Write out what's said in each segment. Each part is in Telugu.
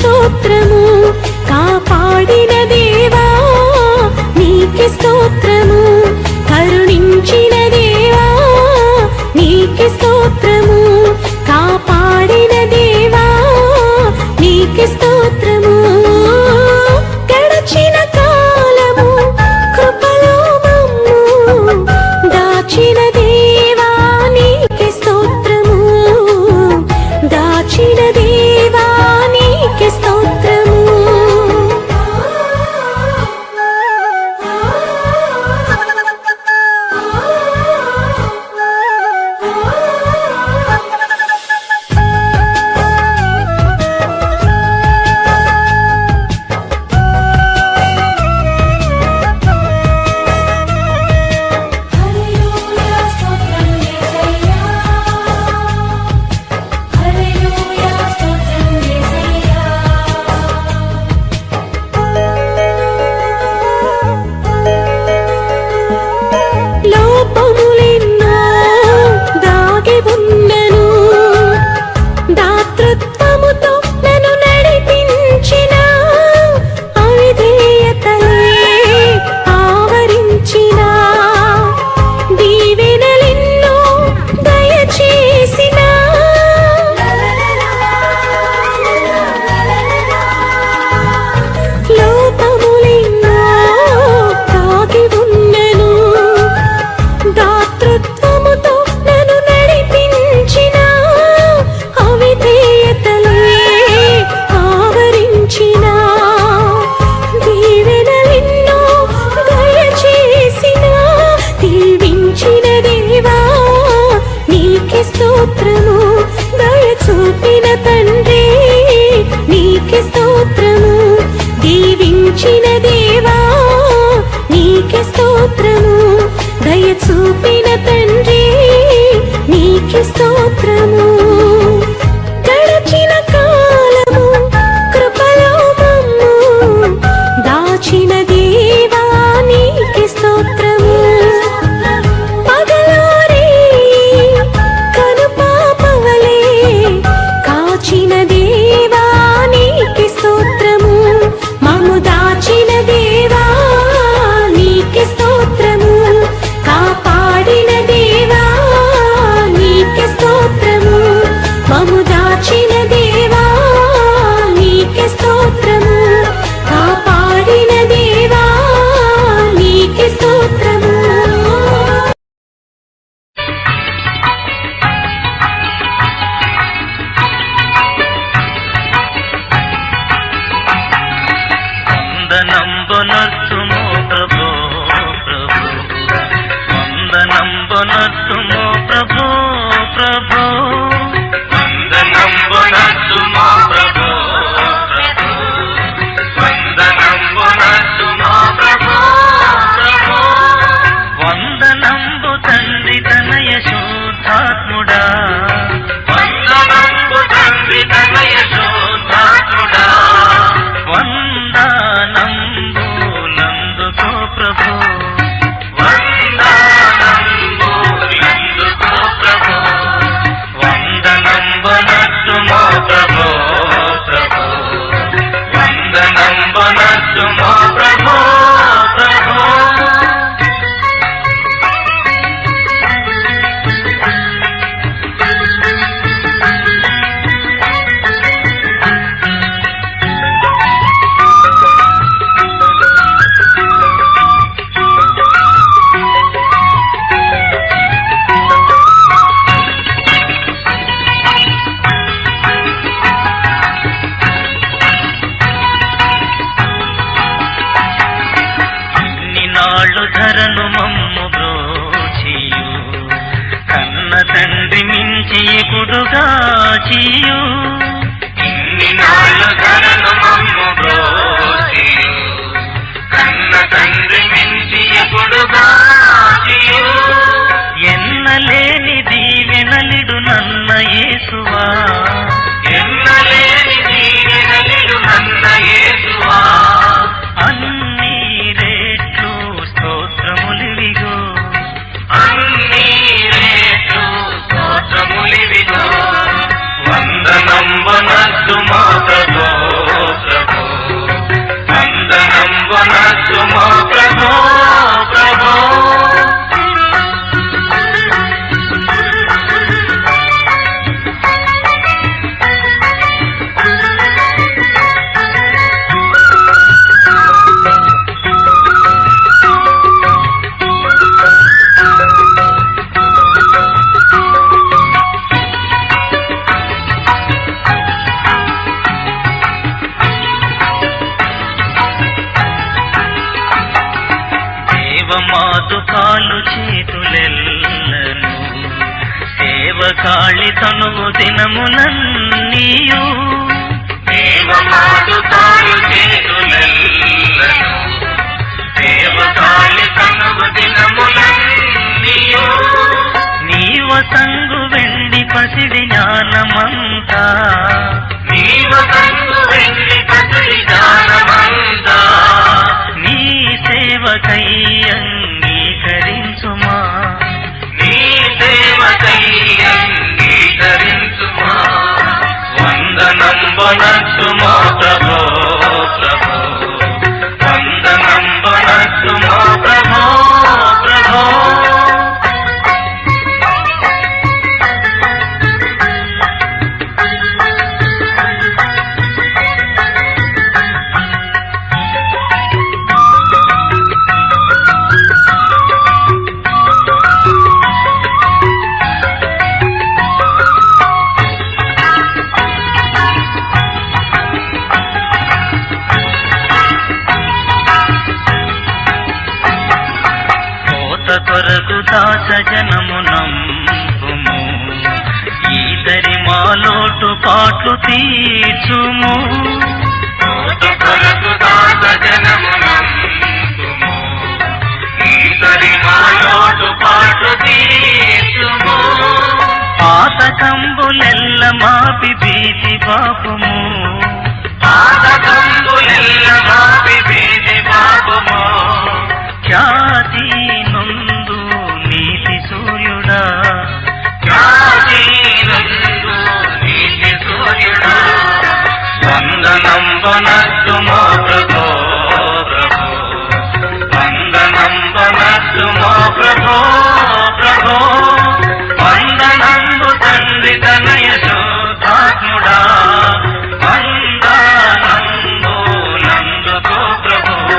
స్తోత్రము కాపాడిన దేవా నీకే స్తోత్రము కరుణించిన దేవా నీకే స్తోత్రము కాపాడిన దేవా నీకే స్తోత్రము గడచిన కాలము కృపలో మమ్ము దాచిన దేవా నీకే స్తోత్రము దాచిన దేవా నీకే స్తోత్రము స్తోత్రము దయ చూపిన తండ్రి నీకే స్తోత్రము దీవించిన దేవా నీకే స్తోత్రము దయ చూపిన తండ్రి నీకే స్తోత్రము గడచిన కాలము కృపలో మమ్ము దాచిన దేవా నీకే స్తోత్రము కాచిన దేవా నీకే స్తోత్రము మమ్ము దాచిన దేవా నీకే స్తోత్రము కాపాడిన దేవా నీకే స్తోత్రము మమ్ము దాచిన దేవా నీకే స్తోత్రము కాపాడిన దేవా నీకే స్తోత్రము వందనంబునర్తుమో ప్రభో ప్రభో వందనంబునర్తుమో ప్రభో ప్రభో వందనంబునర్తుమో ప్రభో ప్రభో వందనంబునర్తుమో ప్రభో ప్రభో వందనంబు తండ్రి తనయ శోధాత్ముడా వందనంబు తండ్రి తనయ శోధాత్ముడా వందనంబు మాతు కాలు చేతులెల్లను సేవకాళి తనువు దినములన్నీయు మాతు కాలు చేతులెల్లను సేవకాళి తనువు దినములన్నీయు నీవ సంగు వెండి పసిడి జ్ఞానమంతా నీవ సంగు వెండి పసిడి జ్ఞానమంతా నీ సేవకై అంగీకరించుమా నీ సేవకై అంగీకరించుమా వందనం వనస్సుమా ప్రభో ప్రభో వందనం వనస్సుమా ప్రభో ప్రభో కొరకు దాసజనము నంపుము ఈతరి మాలోటు పాట్లు తీర్చుము కొరకు దాసజనము నంపుము ఈతరి మాలోటు పాట్లు తీర్చుము పాతకంబులెల్ల మాపి భీతి పాపము పాతకంబులెల్ల మాపి భీతి పాపము ఖ్యాతి నందు నీతి సూర్యుడా ఖ్యాతి నందు నీతి సూర్యుడా వందనం వనస్సుమో ప్రభో ప్రభో వందనం వనస్సుమో ప్రభో ప్రభో వందనంబు తండ్రి తనయ శుద్ధాత్ముడా వందనంబు నందుకో ప్రభో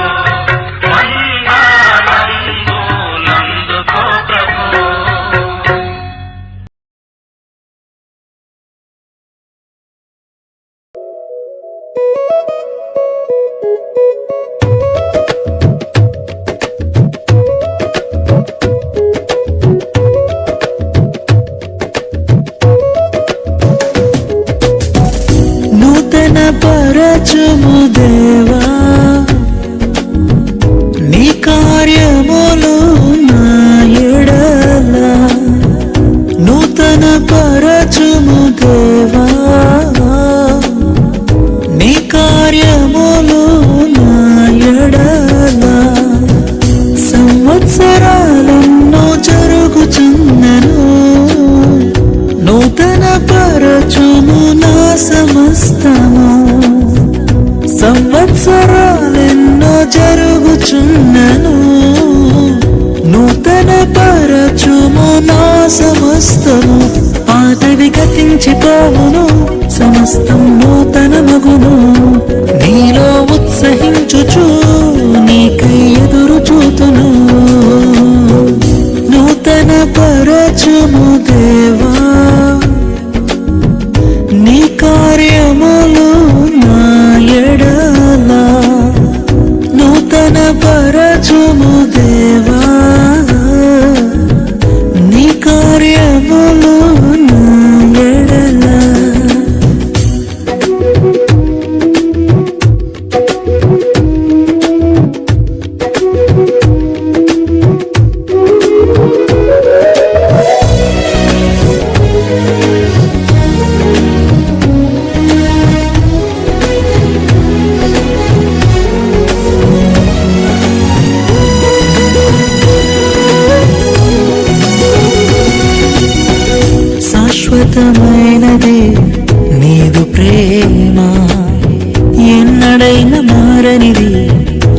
పరచుము దేవా నీ కార్యములు నా ఎడల నూతన పరచుము దేవా నీ కార్యములు నా ఎడల సంవత్సరాలెన్నో జరుగుచున్నను నూతన పరచుము నా సమస్తము సంవత్సరాలెన్నో జరుగుచున్నను నూతన పరచుము నా సమస్తము పాతవి గతించిపోవును సమస్తం నూతన మగును నీలో ఉత్సహించుచు నీకై ఎదురు చూతును నూతన పరచుము దేవా నీ కార్యములు నా ఎడల నూతన పరచుము దేవా నీ కార్యములు నా ఎడల శాశ్వతమైనది నీదు ప్రేమ ఎన్నడైన మారనిది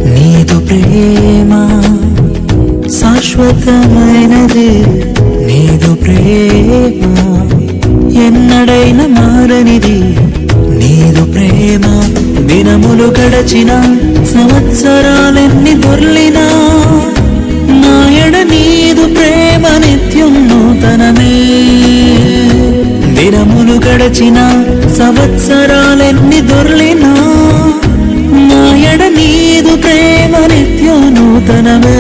నీదు ప్రేమ శాశ్వతమైనది నీదు ప్రేమ ఎన్నడైన మారనిది నీదు ప్రేమ దినములు గడచిన సంవత్సరాలెన్ని దొర్లినా నాయడ నీదు ప్రేమ నిత్యం నూతనమే దినములు గడచిన సంవత్సరాలెన్ని దొర్లినా నాయడ నీదు ప్రేమ నిత్యం నూతనమే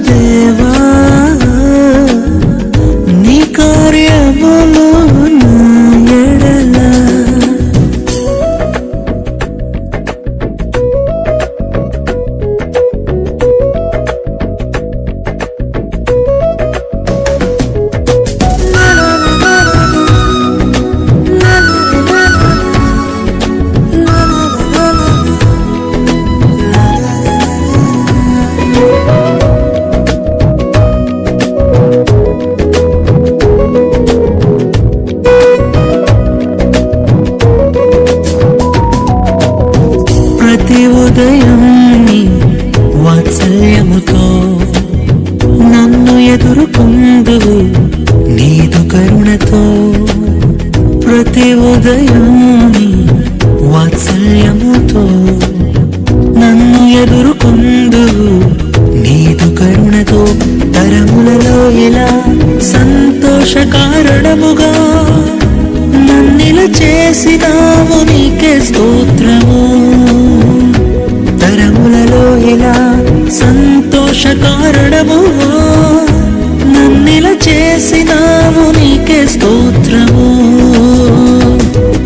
దేవా నీ కార్యములు నా ఎడల ప్రతి ఉదయం నీ వాత్సల్యముతో నన్ను ఎదుర్కొందువు నీదు కరుణతో ప్రతి ఉదయం నీ వాత్సల్యముతో నన్ను ఎదుర్కొందువు నీదు కరుణతో తరములలో ఇలా సంతోషకారణముగా నన్నిల చేసినావు నీకే స్తోత్రము తరములలో ఇలా సంతోషకారణముగా నన్నిల చేసినావు నీకే స్తోత్రము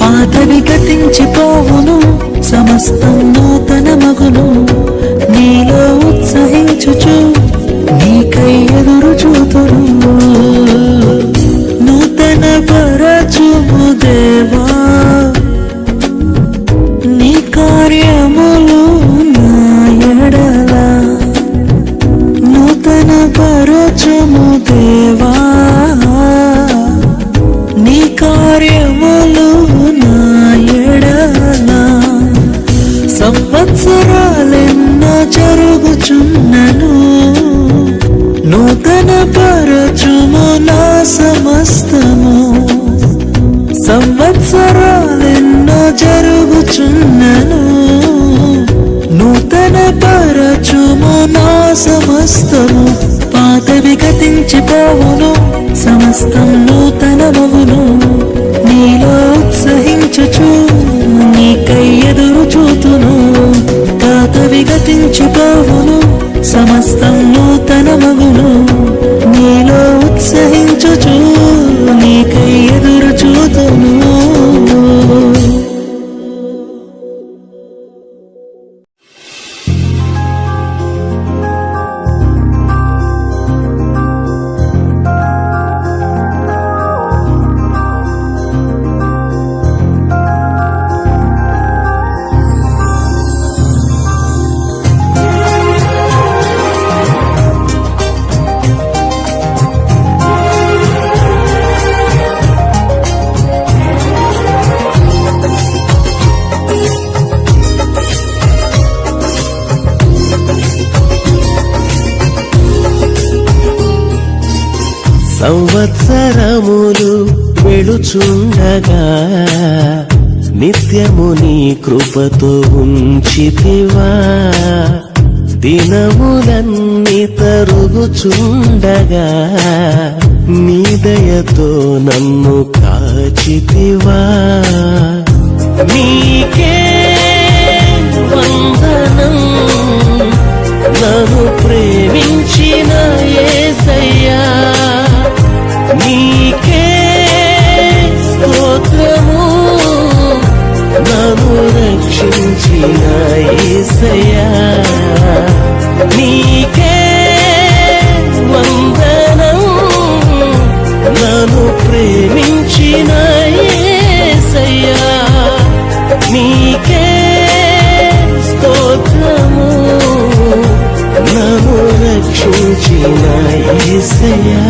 పాతవి గతించిపోవును సమస్తం నూతన మగును నీలో ఉత్సహించుచు నీకై ఎదురు చూతును నూతన పరచుము దేవా నీ కార్యములు నా ఎడల నూతన పరచుము దేవా నీ కార్యములు నా ఎడల సంవత్సరాలెన్నో జరుగుచున్నను నూతన పరచుము నా సమస్తము సంవత్సరాలెన్నో జరుగుచున్నను నూతన పరచుము నా సమస్తము పాతవి గతించిపోవును సమస్తం నూతనమవును నీలో ఉత్సహించుచు నీకై ఎదురు చూతును పాతవి గతించిపోవును సమస్తం నూతనమగును నీలో ఉత్సహించుచు నీకై ఎదురు చూతును సంవత్సరములు వెళుచుండగా నిత్యము నీ కృపతో ఉంచితివా దినములన్నీ తరుగుచుండగా నీ దయతో నన్ను కాచితివా నీకే వందనం నన్ను ప్రేమించిన యేసయ్యా నీకే స్తోత్రము నన్ను రక్షించిన యేసయ్యా నీకే వందనం నన్ను ప్రేమించిన యేసయ్యా నీకే స్తోత్రము నన్ను రక్షించిన యేసయ్యా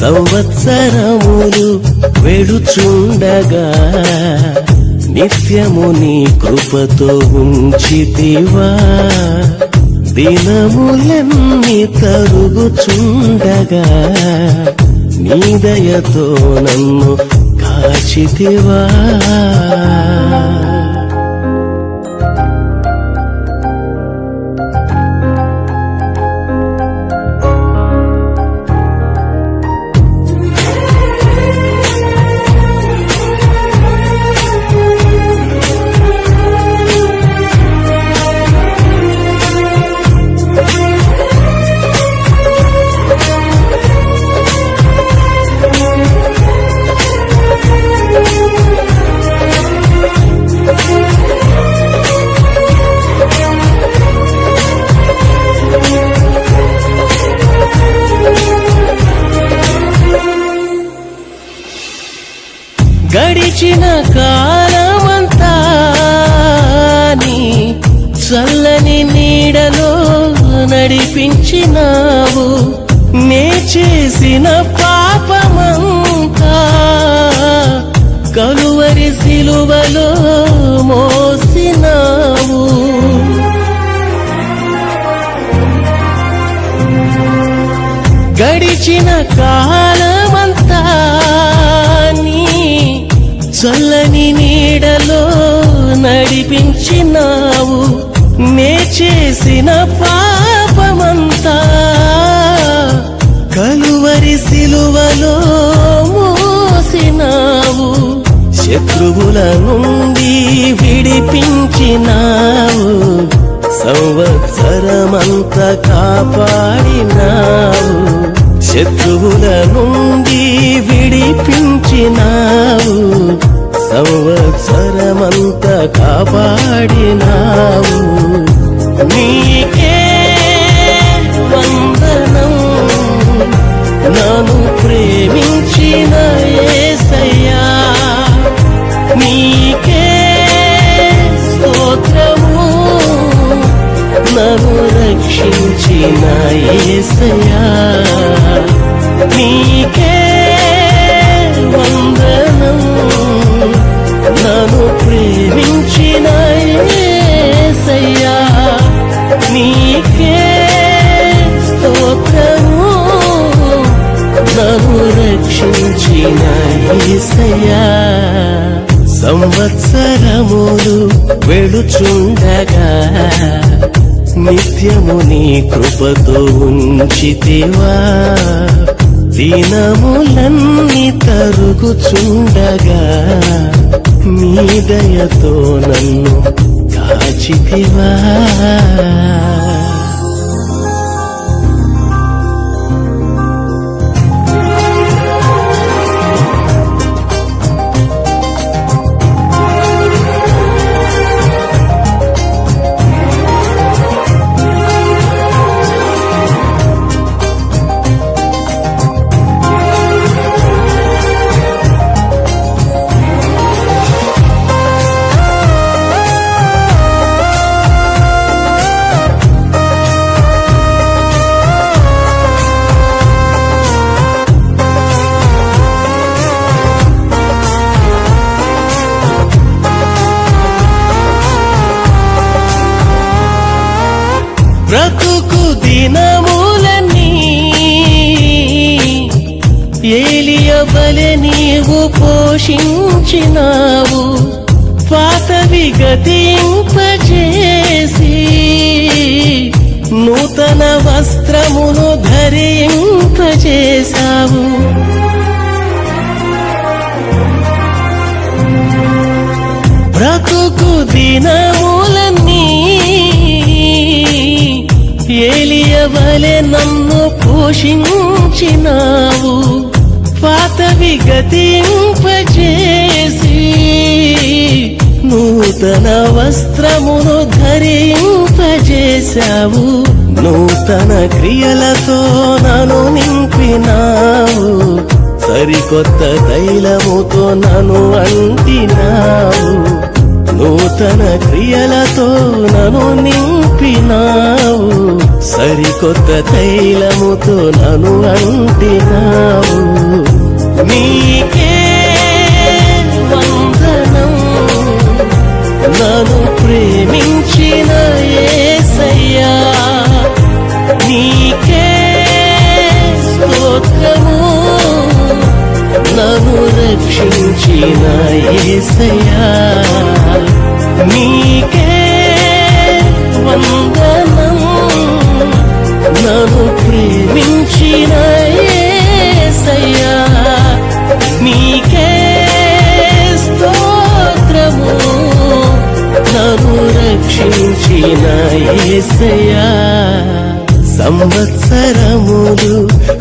సంవత్సరములు వెళుచుండగా నిత్యము నీ కృపతో ఉంచితివా దినములన్నీ తరుగుచుండగా నీ దయతో నన్ను కాచితివా నడిపించినావు నే చేసిన పాపమంతా కలువరి సిలువలో మోసినావు గడిచిన కాలమంతా నీ చల్లని నీడలో నడిపించినావు నే చేసిన పాపమంతా కలువరి సిలువలో మోసినావు శత్రువుల నుండి విడిపించినావు సంవత్సరమంత కాపాడినావు శత్రువుల నుండి విడిపించినావు సంవత్సరమంత కాపాడినావు నీకే వందనం నన్ను ప్రేమించిన యేసయ్యా నీకే స్తోత్రము నన్ను రక్షించిన యేసయ్యా నీకే వందనం నన్ను ప్రేమించిన యేసయ్యా నీకే స్తోత్రము నన్ను రక్షించిన యేసయ్యా సంవత్సరములు వెళుచుండగా నిత్యము నీ కృపతో ఉంచితివా దినములన్నీ తరుగుచుండగా నీ దయతో నన్ను కాచితివా బ్రతుకు దినములన్నీ ఏలియవలె నీవు పోషించినావు పాతవి గతింపజేసి నూతన వస్త్రమును ధరింపజేశావు బ్రతుకు దినములన్నీ ఏలియవలె నన్ను పోషించినావు పాతవి గతింపజేసి నూతన వస్త్రమును ధరింపజేశావు నూతన క్రియలతో నన్ను నింపినావు సరికొత్త తైలముతో నన్ను అంటినావు నూతన క్రియలతో నన్ను నింపినావు సరికొత్త తైలముతో నన్ను అంటినావు నీకే వందనం నన్ను ప్రేమించిన యేసయ్యా నీకే స్తోత్రము నన్ను రక్షించిన యేసయ్యా నీకే వందనం నన్ను ప్రేమించిన యేసయ్యా నీకే స్తోత్రము నన్ను రక్షించిన యేసయ్యా సంవత్సరములు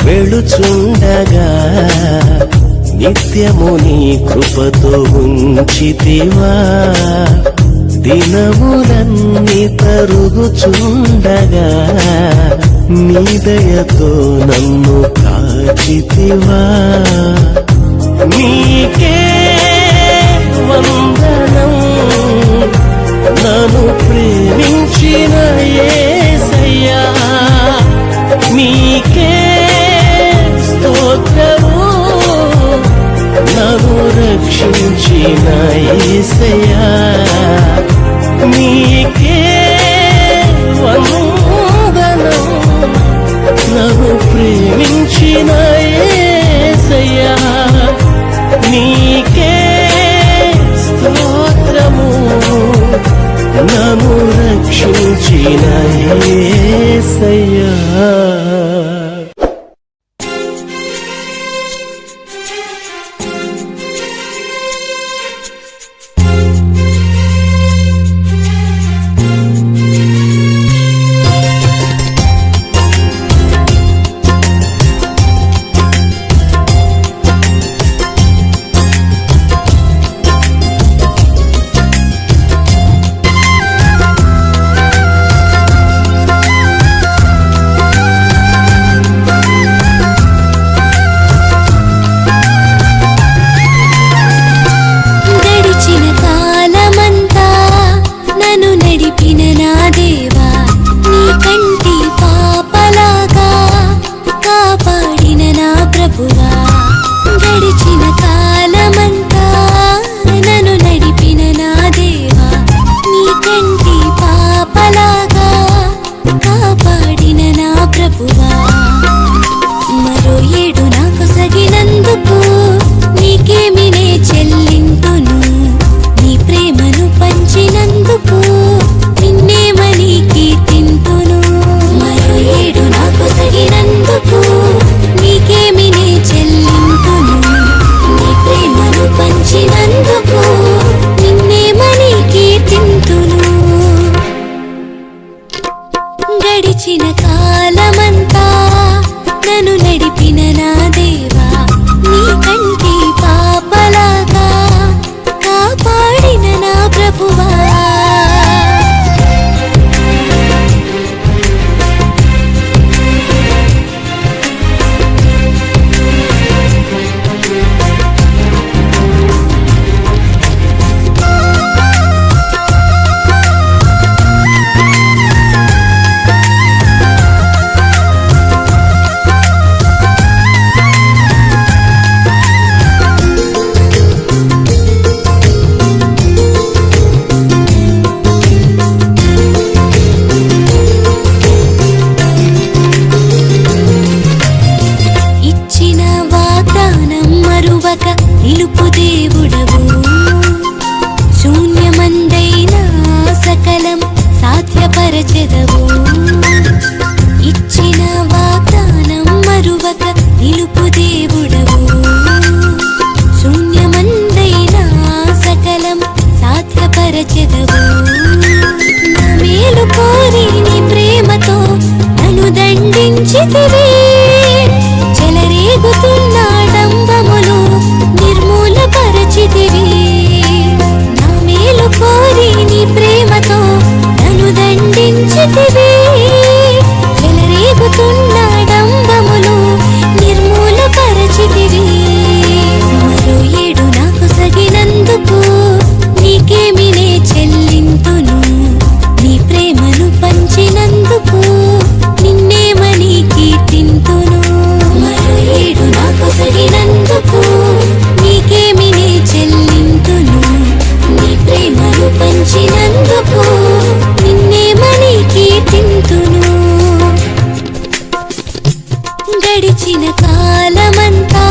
వెళుచుండగా నిత్యము నీ కృపతో ఉంచితివా దినములన్నీ తరుగుచుండగా నీ దయతో నన్ను కాచితివా నీకే వందనం నన్ను ప్రేమించిన యేసయ్యా యేసయ్యా నీకే వందనం నన్ను ప్రేమించిన యేసయ్యా నీకే స్తోత్రము నన్ను రక్షించిన యేసయ్యా గడిచిన కాలమంతా నన్ను నడిపిన నా దేవా నీ కంటి పాపలాగా కాపాడిన నా ప్రభువా నిలుపు దేవుడవు శూన్యమందైన సకలం సాధ్యపరచెదవు ఇచ్చిన వాగ్దానం మరువక నిలుపు దేవుడవు శూన్యమందైన సకలం సాధ్యపరచెదవు నా మేలు కోరి నీ ప్రేమతో నన్ను దండించితివి చెలరేగుతున్న డంబములు నిర్మూలపరచితివి నా మేలు కోరి నీ ప్రేమతో నన్ను దండించితివి చెలరేగుతున్న డంబములు నిర్మూలపరచితివి మరో ఏడు నాకు సగినందుకు నీకేమి నే చెల్లింతును నీ ప్రేమను పంచినందుకు నిన్నేమని కీర్తింతును మరో ఏడు నాకు సగినందుకు నీకేమి నే చెల్లింతును నీ ప్రేమను పంచినందుకు నిన్నేమని కీర్తింతును గడిచిన కాలమంతా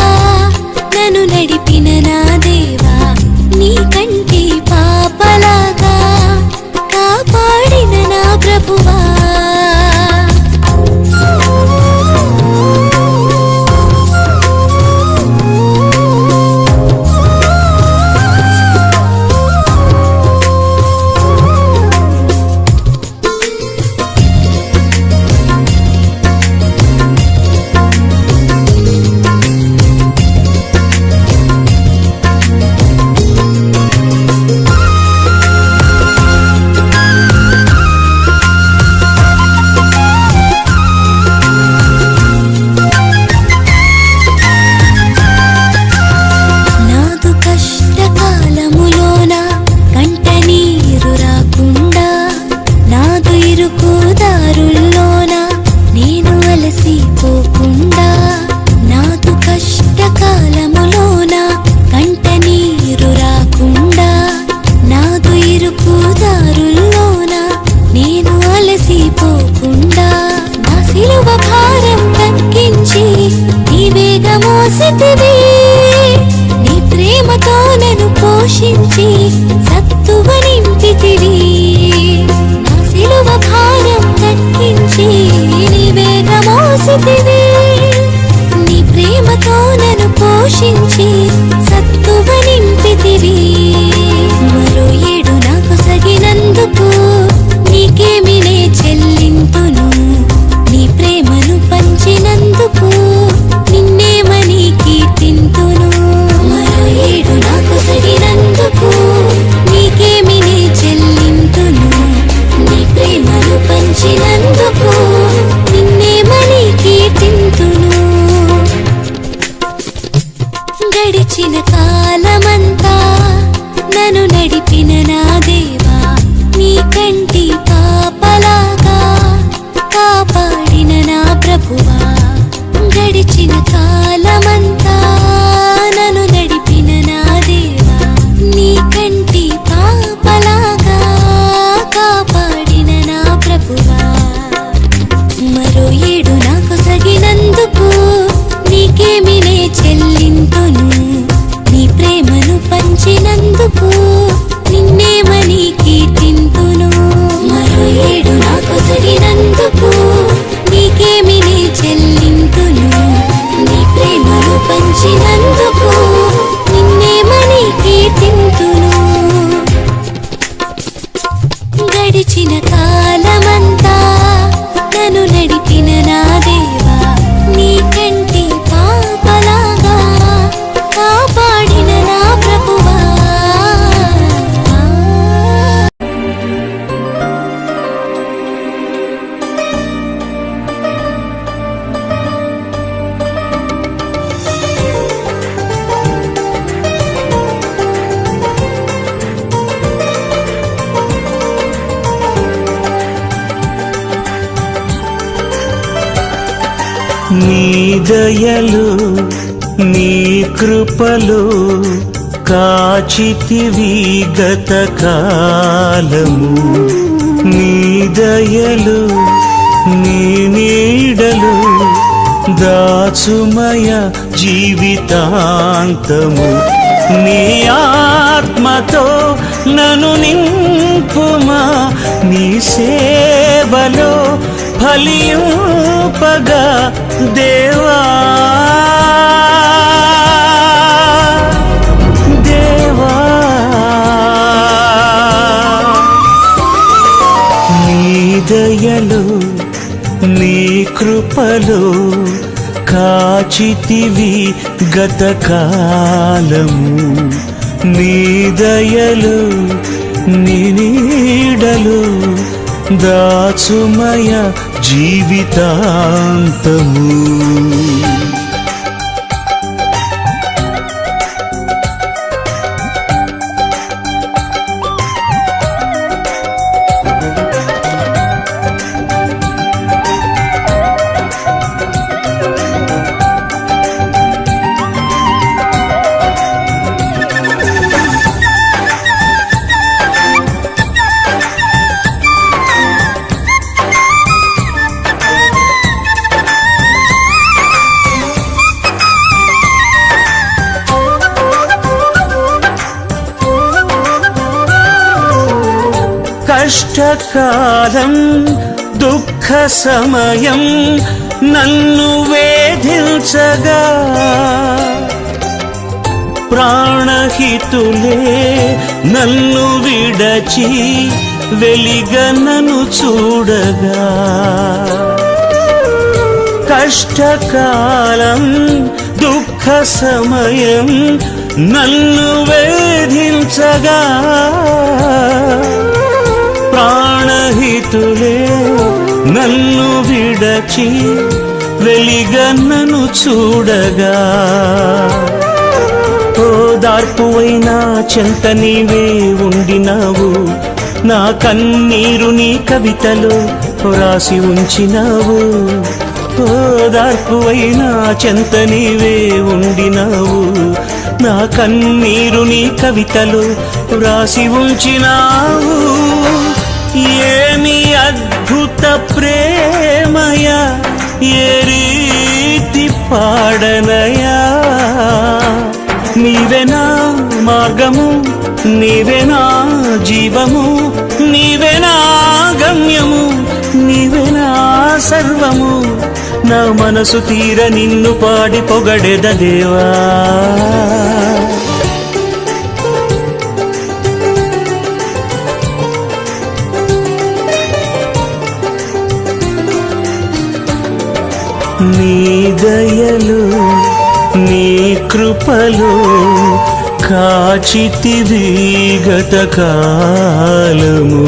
నన్ను నడిపిన నా దేవా నీ కంటి పాపలాగా కాపాడిన నా ప్రభువా మోసితివి నీ ప్రేమతో నన్ను పోషించి సత్తువ నింపితివి నా సిలువ భారం తగ్గించి నీవేగ మోసితివి నీ ప్రేమతో నన్ను పోషించి సత్తువ నింపితివి మరో ఏడు నాకు సగినందుకు నీకేమి నే చెల్లింతును నీ ప్రేమను పంచినందుకు నిన్నేమని కీర్తింతును మరో ఏడు నాకు సగినందుకు నీకేమి నే చెల్లింతును నీ ప్రేమను పంచినందుకు నిన్నేమని కీర్తింతును గడిచిన కాలమంతా నన్ను నడిపిన నా దేవా నీ కంటి పాపలాగా కాపాడిన నా ప్రభువా గడిచిన కాలమంతా నన్ను నడిపిన నా దేవా నీ కంటి పాపలాగా కాపాడిన నా ప్రభువా మరో ఏడు నాకు సగినందుకు నీకేమి నే చెల్లింతును నీ ప్రేమను పంచినందుకు నిన్నేమని కీర్తింతును మరో ఏడు నాకు సగినందుకు నీకేమి నే చెల్లింతును నీ ప్రేమను పంచినందుకు నిన్నేమని కీర్తింతును గడిచిన కాలమంతా నన్ను నడిపిన నా దేవా నీ కంటి పాపలాగా కాపాడిన నా ప్రభువా నీ దయలు నీ కృపలు కాచితివి గత కాలము నీ దయలు నీ నీడలు దాచుమయ జీవితాంతము నీ ఆత్మతో నన్ను నింపుమా నీ సేవలో ఫలింపగా దేవా దేవా నీ దయలు నీ కృపలు కాచితివి గత కాలము నీ దయలు నీ నీడలు దాచుమయ జీవితాంతము కష్టకాలం దుఃఖ సమయం నన్ను వేధించగా ప్రాణహితులే నన్ను విడచి వెలిగనను చూడగా కష్టకాలం దుఃఖ సమయం నన్ను వేధించగా ప్రాణహితులే నన్ను విడచి వెలిగన్నను చూడగా ఓదార్పువైనా చెంత నీవే ఉండినావు నా కన్నీరు నీ కవితలో రాసి ఉంచినావు ఓదార్పువైనా చెంత నీవే ఉండినావు నా కన్నీరు నీ కవితలో రాసి ఉంచినావు ఏమి అద్భుత ప్రేమయ ఏ రీతి పాడనయా మార్గము, నీవే నా జీవము, నీవే నా గమ్యము, నీవే నా సర్వము. నా మనసు తీర నిన్ను పాడి పొగడెద దేవా. నీ దయలు నీ కృపలు కాచితివి గత కాలము.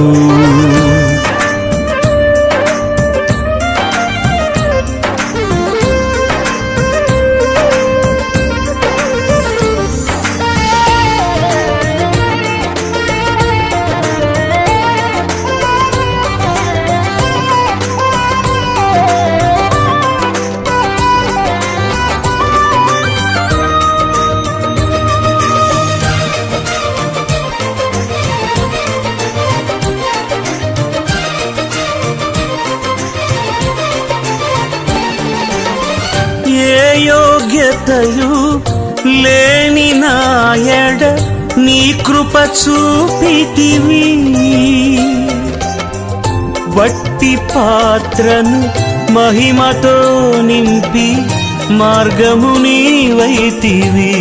ఏ యోగ్యతయు లేని నాయడ నీ కృప చూపితివి. వట్టి పాత్రను మహిమతో నింపి మార్గము నీవైతివి.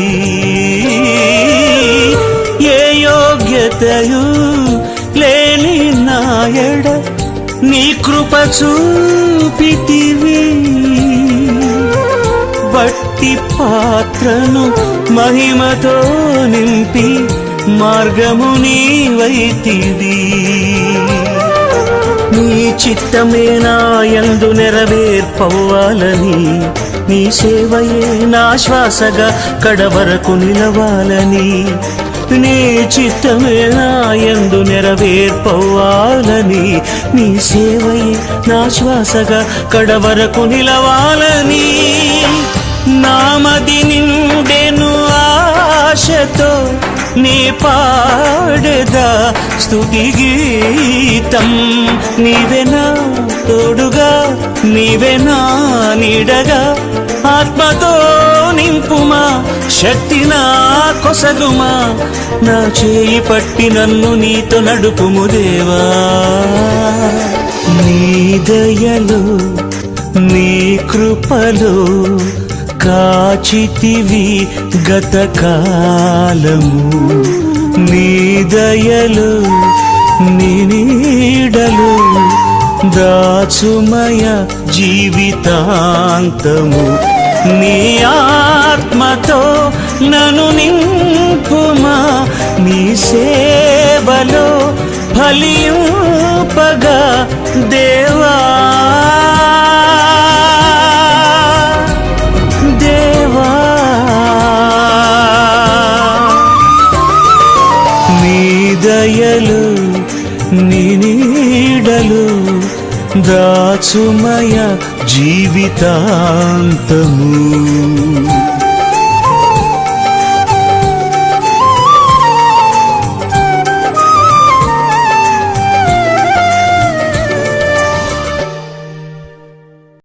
ఏ యోగ్యతయు లేని నాయడ నీ కృప చూపితివి. వట్టి పాత్రను మహిమతో నింపి మార్గము నీవైతివి. నీ చిత్తమే నా యందు నెరవేర్పవ్వాలని, నీ సేవయే నా శ్వాసగా కడవరకు నిలవాలని. నీ చిత్తమే నా యందు నెరవేర్పవ్వాలని, నీ సేవయే నా శ్వాసగా కడవరకు నిలవాలని. నామది నిండెను ఆశతో నీ పాడెదా స్తుతి గీతం. నీవే నా తోడుగా, నీవే నా నీడగా, ఆత్మతో నింపుమా, శక్తి నా కొసగుమా. నా చేయి పట్టి నన్ను నీతో నడుపుము దేవా. నీ దయలు నీ కృపలు కాచితివి గత కాలము. నీ దయలు నీ నీడలు దాచుమయ జీవితాంతము. నీ ఆత్మతో నన్ను నింపుమా, నీ సేవలో ఫలింపగా దేవా. దయలు నీ నీడలు దాచుమయ జీవితాంతము.